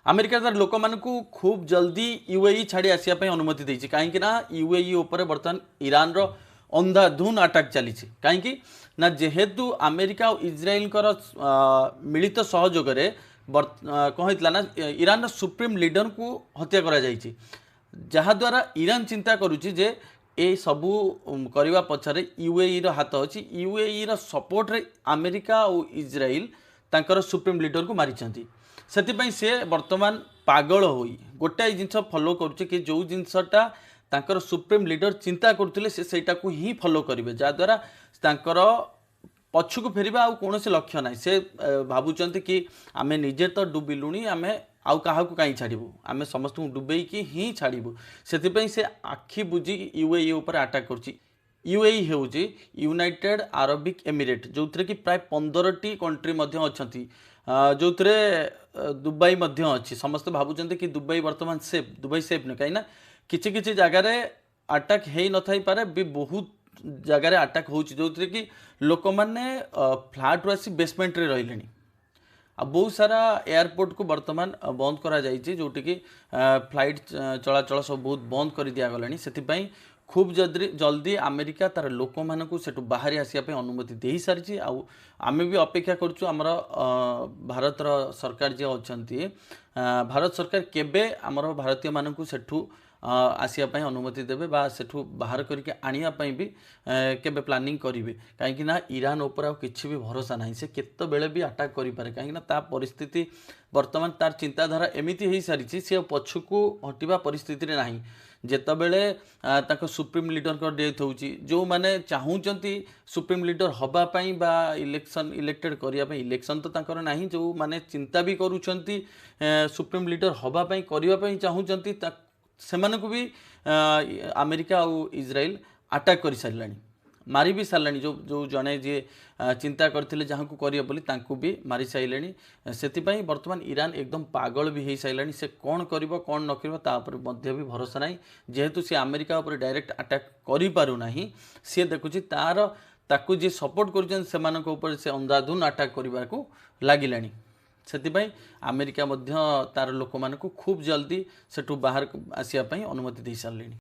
America तार लोक मान खूब जल्दी यूएई छाड़ी आसपा अनुमति देती कहीं यूएई उपर बर्तमान ईरान रो अंधाधुन अटाक चली कहीं ना जेहेतु अमेरिका और इज्राइल मिलित सहयोग कौन होता ना ईरान सुप्रीम लीडर को हत्या करा जहाद्वारा ईरान चिंता करुच्ची जे ए सबू करने पछरे यूएई रो हाथ अच्छी यूएई रो सपोर्ट रे अमेरिका और इज्राइल तांकर सुप्रीम लीडर को मारी से सी बर्तमान पागल हो गोटाए जिनस फॉलो करुचे कि जो जिनसटा तांकर सुप्रीम लीडर चिंता करुले सेटा को ही फॉलो करेंगे जहाद्वारा तांकर पछक फेरवा आ कौन लक्ष्य ना से भावुं कि आम निजे तो डुबिलुणी आम आउ क्या कहीं छाड़ू आम समस्त डुबेकी ही छाड़ू से आखि बुझी यूएई उपर अटाक कर यूएई हूँ यूनाइटेड अरबिक एमिरेट जो थी कि प्राय 15टी कंट्री जो थे दुबई अच्छी समस्त भावुं कि दुबई बर्तमान सेफ दुबई सेफ नुह कहीं किसी जगार अटाक हो न थी पारे भी बहुत जगार अटाक हो जो थी कि लोक मैंने फ्लैट रू आसी बेसमेंट रे रही आ बहुत सारा एयरपोर्ट को बर्तमान बंद करा जाइए जोटि कि फ्लाइट चलाचल सब बहुत बंद कर दिगला से खूब जल्दी अमेरिका तार लोक मानू से बाहरी आसपा अनुमति दे सारी आम भी अपेक्षा करुँ आमर भारत सरकार जी अच्छा भारत सरकार केबे आमर भारतीय मानू सेठू आसपा अनुमति देवे बा सेठू बाहर करके आने भी केबे प्लानिंग करेंगे कहीं ईरान उपर किसी भी भरोसा ना से केते बेले भी अटाक करें कहीं परिस्थिति बर्तमान तार चिंताधारा एमती हो सारी सी पछकू हटिबा परिस्थिति ना जेतेबेले सुप्रीम लीडर डेथ हो जो मैंने चाहूँगी सुप्रीम लीडर हवापाई बा इलेक्शन इलेक्टेड करने इलेक्शन तो तांकर ना जो मैंने चिंता भी करुँच सुप्रीम लीडर हवापाई करने चाहूँगी से भी अमेरिका और इज्राइल अटाक कर सारे मारी भी सारे जो जो जड़े जी चिंता करते जहाँ को करेंगे बोली भी मारी सारे से बर्तमान ईरान एकदम पागल भी हो सारे से कौन कर कौन न कर भी भरोसा ना जेहेतु सी अमेरिका उपर डायरेक्ट अटाक करूना सी देखुची तार ताकू जी सपोर्ट कर से अंधाधुन अटाक करने को लगिला से अमेरिका तार लोक मानू खूब जल्दी सेठू बाहर आसपा अनुमति दे सारे।